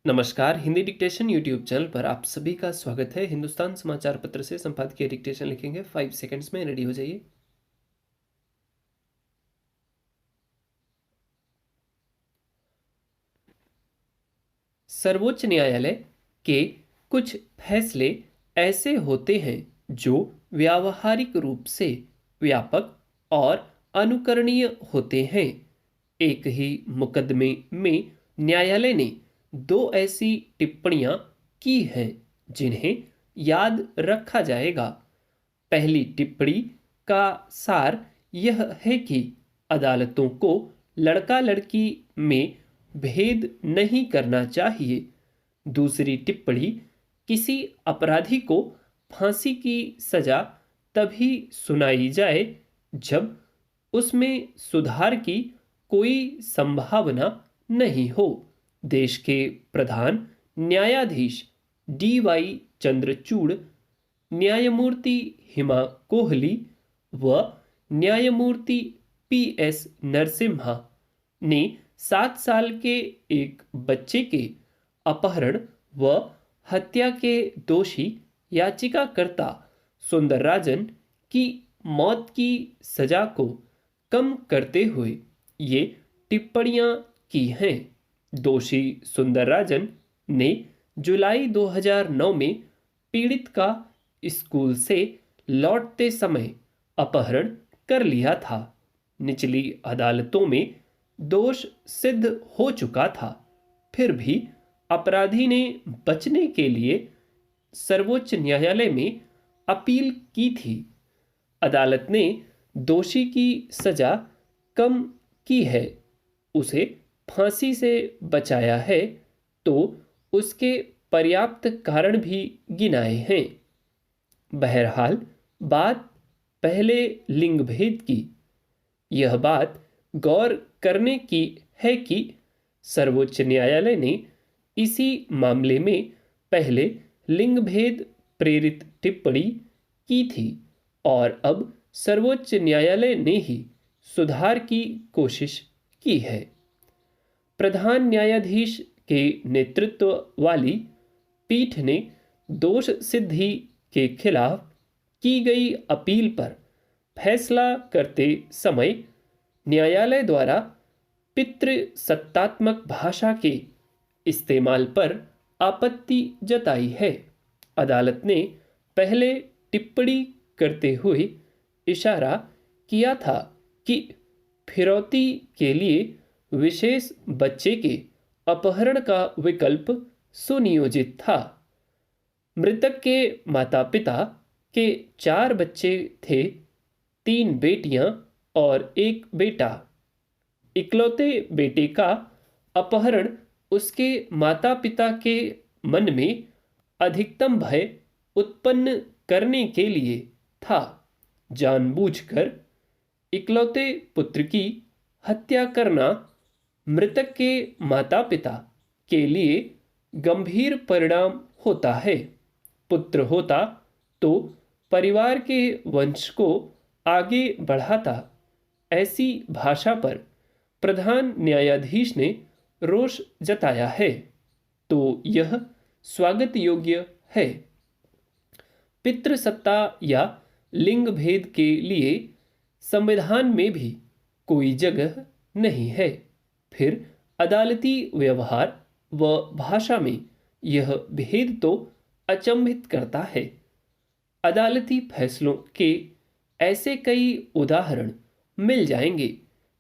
नमस्कार। Hindi dictation YouTube channel पर आप सभी का स्वागत है। हिंदुस्तान समाचार पत्र से संपादकीय डिक्टेशन लिखेंगे 5 सेकंड्स में। रेडी हो जाइए। सर्वोच्च न्यायालय के कुछ फैसले ऐसे होते हैं जो व्यावहारिक रूप से व्यापक और अनुकरणीय होते हैं। एक ही मुकदमे में न्यायालय ने दो ऐसी टिप्पणियां की हैं जिन्हें याद रखा जाएगा। पहली टिप्पणी का सार यह है कि अदालतों को लड़का लड़की में भेद नहीं करना चाहिए। दूसरी टिप्पणी किसी अपराधी को फांसी की सजा तभी सुनाई जाए जब उसमें सुधार की कोई संभावना नहीं हो। देश के प्रधान न्यायाधीश डी.वाई. चंद्रचूड़, न्यायमूर्ति हिमा कोहली व न्यायमूर्ति पी.एस. नरसिम्हा ने 7 साल के एक बच्चे के अपहरण व हत्या के दोषी याचिकाकर्ता सुंदरराजन की मौत की सजा को कम करते हुए ये टिप्पणियां की हैं। दोषी सुंदरराजन ने जुलाई 2009 में पीड़ित का स्कूल से लौटते समय अपहरण कर लिया था। निचली अदालतों में दोष सिद्ध हो चुका था, फिर भी अपराधी ने बचने के लिए सर्वोच्च न्यायालय में अपील की थी। अदालत ने दोषी की सजा कम की है, उसे फांसी से बचाया है, तो उसके पर्याप्त कारण भी गिनाए हैं। बहरहाल बात पहले लिंग भेद की। यह बात गौर करने की है कि सर्वोच्च न्यायालय ने इसी मामले में पहले लिंग भेद प्रेरित टिप्पणी की थी और अब सर्वोच्च न्यायालय ने ही सुधार की कोशिश की है। प्रधान न्यायाधीश के नेतृत्व वाली पीठ ने दोष सिद्धि के खिलाफ की गई अपील पर फैसला करते समय न्यायालय द्वारा पितृसत्तात्मक भाषा के इस्तेमाल पर आपत्ति जताई है। अदालत ने पहले टिप्पणी करते हुए इशारा किया था कि फिरौती के लिए विशेष बच्चे के अपहरण का विकल्प सुनियोजित था। मृतक के माता पिता के 4 बच्चे थे, 3 बेटियां और 1 बेटा। इकलौते बेटे का अपहरण उसके माता पिता के मन में अधिकतम भय उत्पन्न करने के लिए था। जानबूझकर इकलौते पुत्र की हत्या करना मृतक के माता पिता के लिए गंभीर परिणाम होता है। पुत्र होता तो परिवार के वंश को आगे बढ़ाता। ऐसी भाषा पर प्रधान न्यायाधीश ने रोष जताया है, तो यह स्वागत योग्य है। पितृसत्ता या लिंग भेद के लिए संविधान में भी कोई जगह नहीं है। फिर अदालती व्यवहार व भाषा में यह भेद तो अचंभित करता है। अदालती फैसलों के ऐसे कई उदाहरण मिल जाएंगे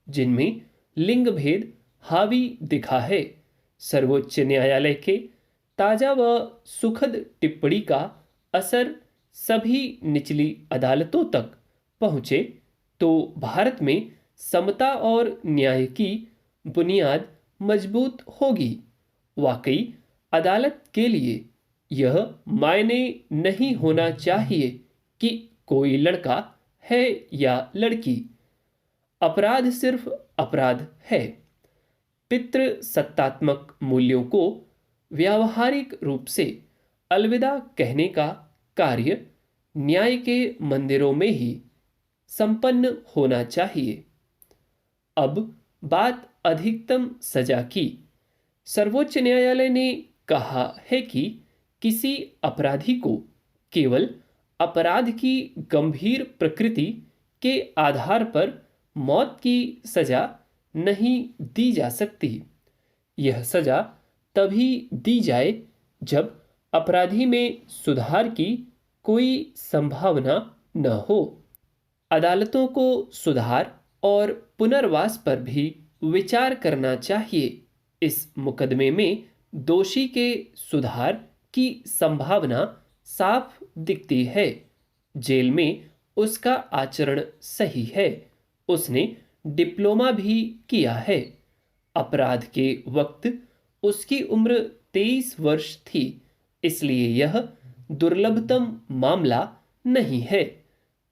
जिनमें लिंग भेद हावी दिखा है। सर्वोच्च न्यायालय के ताजा व सुखद टिप्पणी का असर सभी निचली अदालतों तक पहुंचे तो भारत में समता और न्याय की बुनियाद मजबूत होगी। वाकई अदालत के लिए यह मायने नहीं होना चाहिए कि कोई लड़का है या लड़की। अपराध सिर्फ अपराध है। पितृसत्तात्मक मूल्यों को व्यावहारिक रूप से अलविदा कहने का कार्य न्याय के मंदिरों में ही संपन्न होना चाहिए। अब बात अधिकतम सजा की। सर्वोच्च न्यायालय ने कहा है कि किसी अपराधी को केवल अपराध की गंभीर प्रकृति के आधार पर मौत की सजा नहीं दी जा सकती। यह सजा तभी दी जाए जब अपराधी में सुधार की कोई संभावना न हो। अदालतों को सुधार और पुनर्वास पर भी विचार करना चाहिए। इस मुकदमे में दोषी के सुधार की संभावना साफ दिखती है। जेल में उसका आचरण सही है। उसने डिप्लोमा भी किया है। अपराध के वक्त उसकी उम्र 23 वर्ष थी, इसलिए यह दुर्लभतम मामला नहीं है।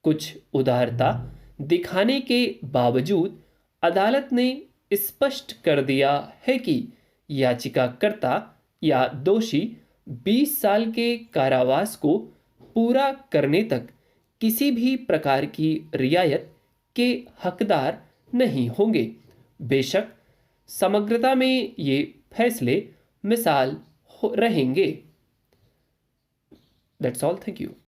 कुछ उदारता दिखाने के बावजूद अदालत ने स्पष्ट कर दिया है कि याचिकाकर्ता या दोषी 20 साल के कारावास को पूरा करने तक किसी भी प्रकार की रियायत के हकदार नहीं होंगे। बेशक समग्रता में ये फैसले मिसाल रहेंगे। That's all, thank you.